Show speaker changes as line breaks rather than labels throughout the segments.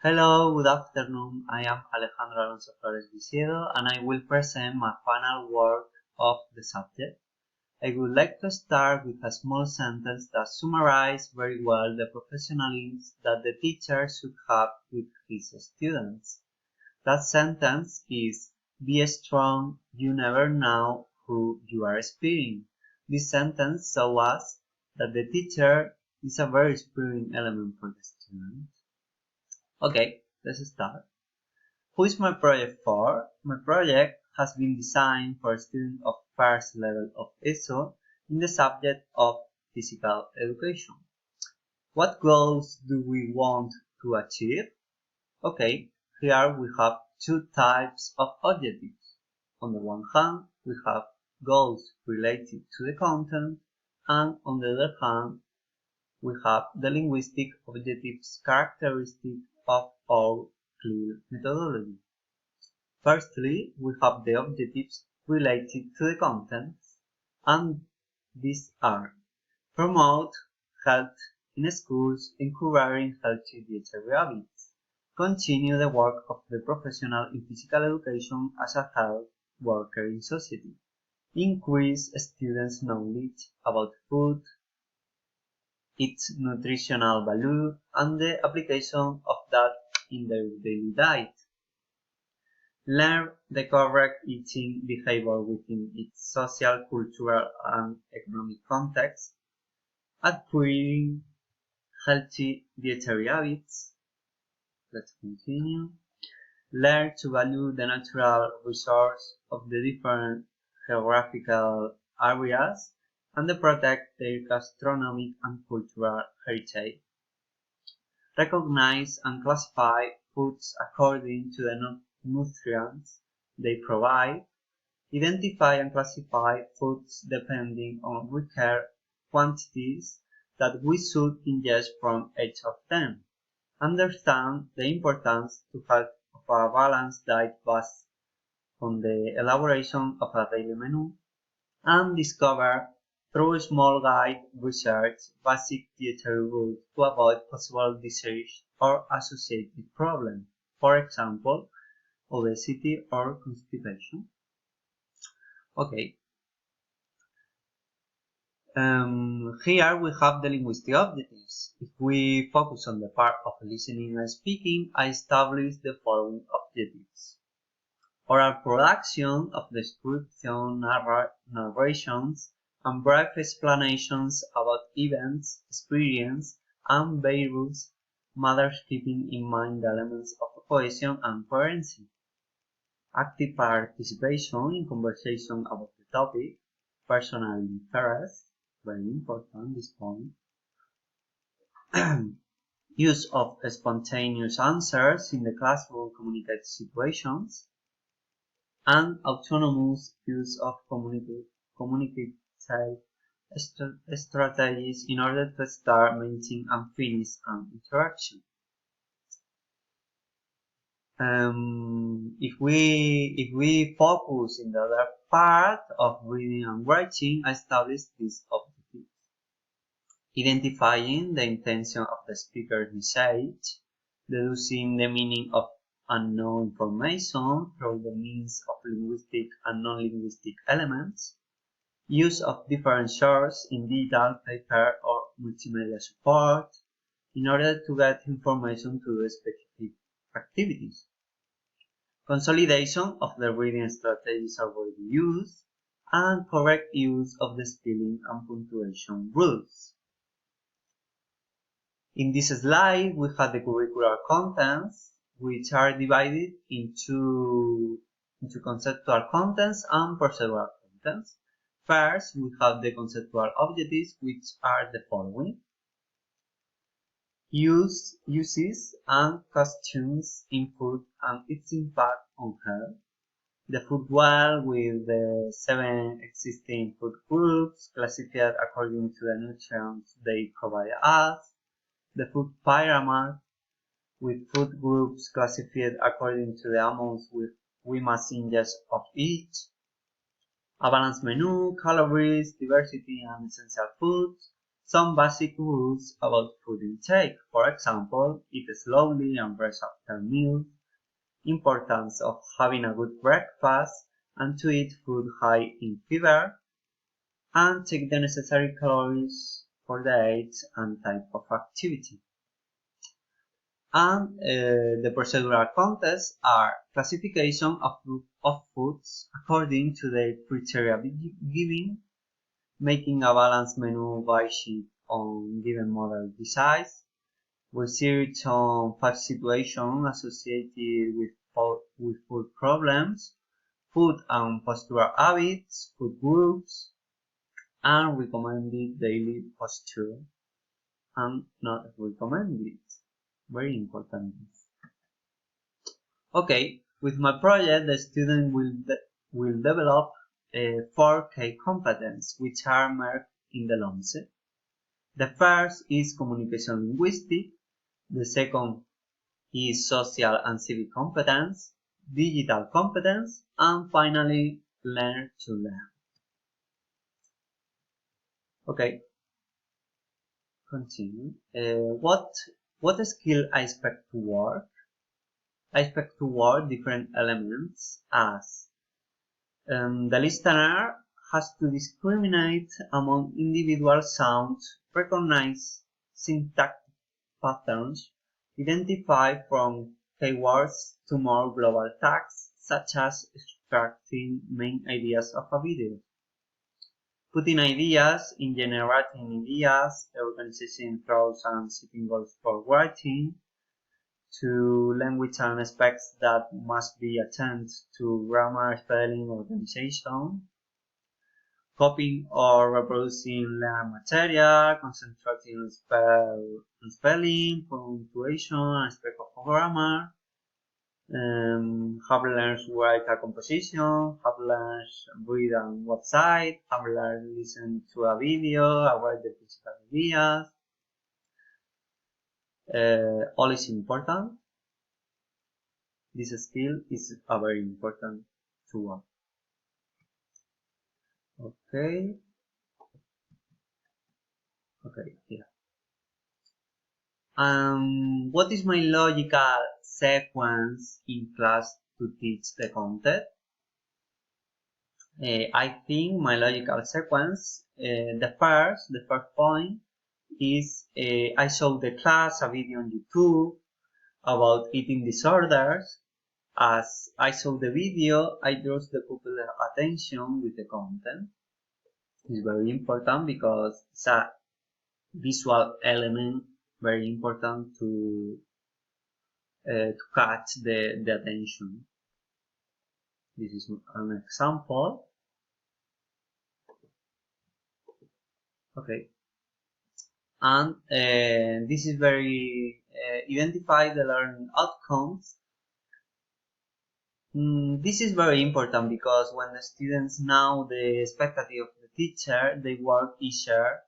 Hello, good afternoon. I am Alejandro Alonso Flores Viciedo and I will present my final work of the subject. I would like to start with a small sentence that summarizes very well the professionalism that the teacher should have with his students. That sentence is, "Be strong, you never know who you are inspiring." This sentence shows us that the teacher is a very inspiring element for the student. Okay, let's start. Who is my project for? My project has been designed for students of first level of ESO in the subject of physical education. What goals do we want to achieve? Okay, here we have two types of objectives. On the one hand, we have goals related to the content, and on the other hand, we have the linguistic objectives characteristic of our CLEAR methodology. Firstly, we have the objectives related to the contents, and these are promote health in schools, encouraging healthy dietary habits, continue the work of the professional in physical education as a health worker in society, increase students' knowledge about food, its nutritional value, and the application of that in their daily diet. Learn the correct eating behavior within its social, cultural, and economic context. Acquiring healthy dietary habits. Let's continue. Learn to value the natural resource of the different geographical areas and to protect their gastronomic and cultural heritage. Recognize and classify foods according to the nutrients they provide. Identify and classify foods depending on required quantities that we should ingest from each of them. Understand the importance to have of a balanced diet based on the elaboration of a daily menu, and discover through small guide research basic dietary rules to avoid possible disease or associated problems, for example, obesity or constipation. Okay. Here we have the linguistic objectives. If we focus on the part of listening and speaking, I establish the following objectives. Oral production of description, narrations, and brief explanations about events, experience, and various matters, keeping in mind the elements of cohesion and coherency. Active participation in conversation about the topic, personal interest, very important this point. Use of spontaneous answers in the classroom communicative situations, and autonomous use of communicative strategies in order to start, maintain, and finish an interaction. If we focus in the other part of reading and writing, I establish these objectives. Identifying the intention of the speaker's message, deducing the meaning of unknown information through the means of linguistic and non-linguistic elements, use of different sources in digital, paper, or multimedia support in order to get information to the specific activities, consolidation of the reading strategies already used, and correct use of the spelling and punctuation rules. In this slide, we have the curricular contents, which are divided into conceptual contents and procedural contents. First, we have the conceptual objectives, which are the following. Uses and costumes in food and its impact on health. The food well with the 7 existing food groups classified according to the nutrients they provide us. The food pyramid with food groups classified according to the amounts we must ingest of each. A balanced menu, calories, diversity, and essential foods. some basic rules about food intake. For example, eat slowly and rest after meals, importance of having a good breakfast and to eat food high in fiber, and take the necessary calories for the age and type of activity. And the procedural contests are classification of foods according to the criteria given, making a balanced menu based on given model design, research on 5 situations associated with food problems, food and postural habits, food groups, and recommended daily posture and not recommended. Very important. Okay, with my project, the student will develop 4 key competences, which are marked in the LOMCE. The first is communication linguistic. The second is social and civic competence, digital competence, and finally, learn to learn. Okay, continue. What skill I expect to work? I expect to work different elements as the listener has to discriminate among individual sounds, recognize syntactic patterns, identify from keywords to more global tags, such as extracting main ideas of a video, putting ideas in generating ideas, organizing thoughts and setting goals for writing, to language and aspects that must be attended to grammar, spelling, organization, copying or reproducing learned material, concentrating on spelling, punctuation, aspect of grammar, have learned to write a composition, have learned read on website, have learned listen to a video, avoid the principal ideas. All is important. This skill is very important to work. Okay, here. What is my logical sequence in class to teach the content? I think my logical sequence, the first point is I show the class a video on YouTube about eating disorders. As I saw the video, I draw the pupil's attention with the content. It's very important because it's a visual element, very important to catch the attention. This is an example. Okay. And this is very identify the learning outcomes. This is very important because when the students know the expectative of the teacher, they work easier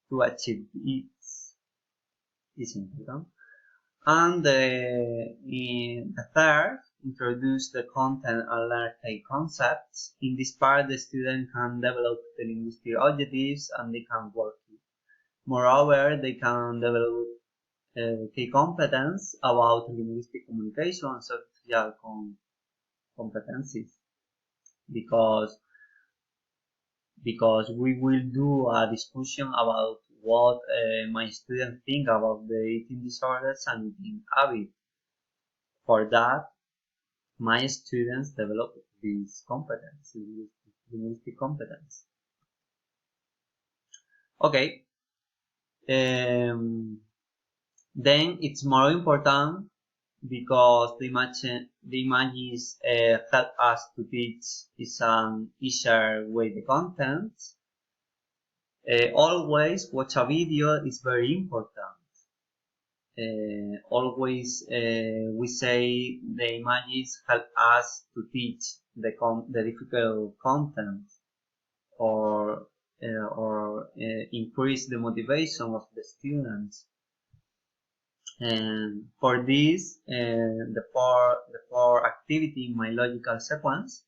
to achieve it. It's important. And the third, introduce the content and learn key concepts. In this part, the student can develop the linguistic objectives and they can work it. Moreover, they can develop key competence about linguistic communication and social competencies because we will do a discussion about what my students think about the eating disorders and eating habits. For that, my students develop this competence, linguistic competence. Okay. Then it's more important because the images help us to teach is an easier way the content. Always watch a video is very important. Always we say the images help us to teach the difficult content or increase the motivation of the students. And for this, the four activity in my logical sequence,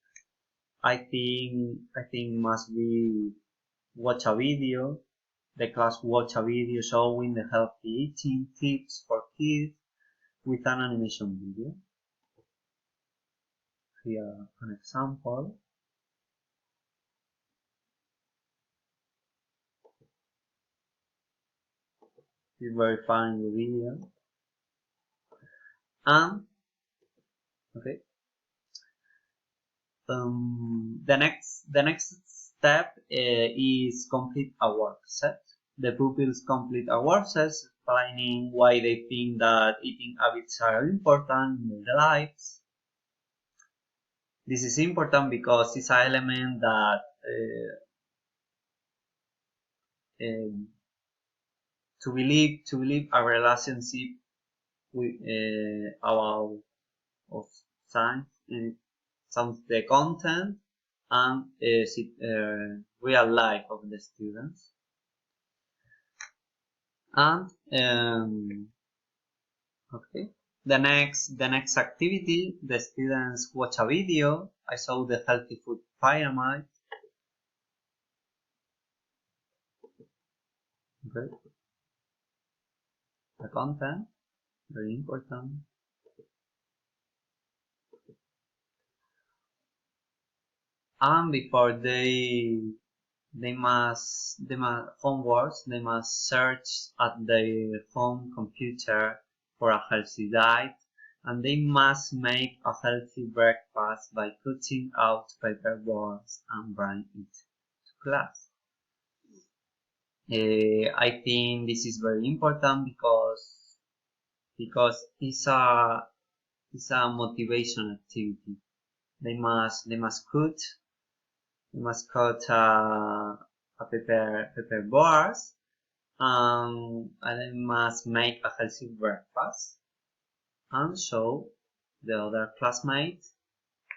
I think must be watch a video. The class watch a video showing the healthy eating tips for kids with an animation video. Here an example. It's very fun in the video. And okay. The next step is complete a work set. The pupils complete a work set explaining why they think that eating habits are important in their lives. This is important because it's an element that to believe a relationship with about of science, some the content and real life of the students. And okay, the next activity, the students watch a video. I saw the healthy food pyramid. Okay, the content, very important. And before they must homeworks, they must search at their home computer for a healthy diet, and they must make a healthy breakfast by cutting out paperboards and bring it to class. I think this is very important because it's a motivation activity. They must cut a paper bars, and they must make a healthy breakfast and show the other classmates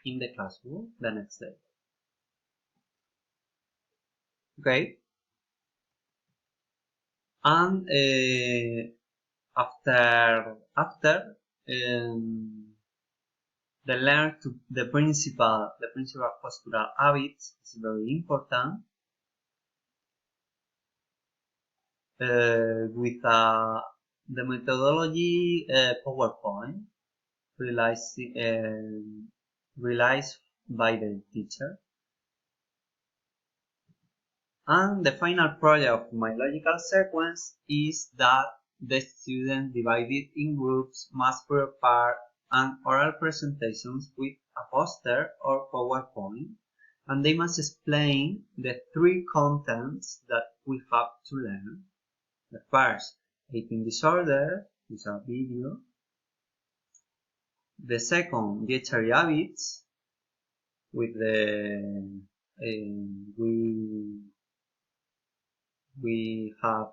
in the classroom the next day. Okay, and after the principal postural habits is very important. With the methodology PowerPoint realized by the teacher. And the final project of my logical sequence is that the students divided in groups must prepare an oral presentations with a poster or PowerPoint, and they must explain the three contents that we have to learn. The first, eating disorder, is a video. The second, dietary habits, with the we have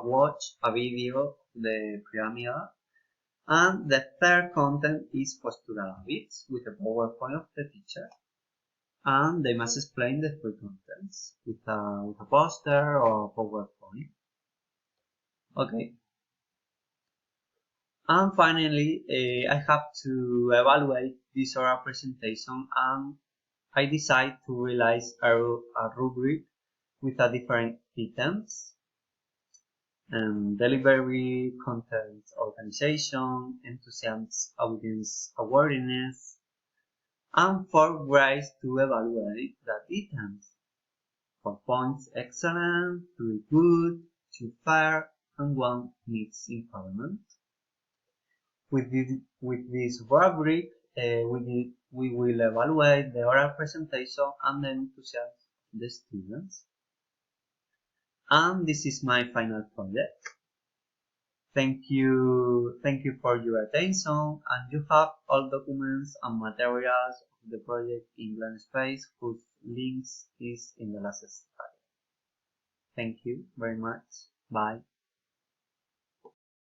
watched a video of the pyramid. And the third content is postural habits with a PowerPoint of the teacher. And they must explain the three contents with a poster or PowerPoint. Okay. And finally, I have to evaluate this oral presentation, and I decide to realize a rubric with a different items. Delivery, content organization, enthusiasm, audience awareness, and 4 ways to evaluate that items. 4 points excellent, 3 good, 2 fair, and 1 needs improvement. With this rubric, we will evaluate the oral presentation and the enthusiasm of the students. And this is my final project. Thank you for your attention, and you have all documents and materials of the project in blank space, whose links is in the last slide. Thank you very much. Bye.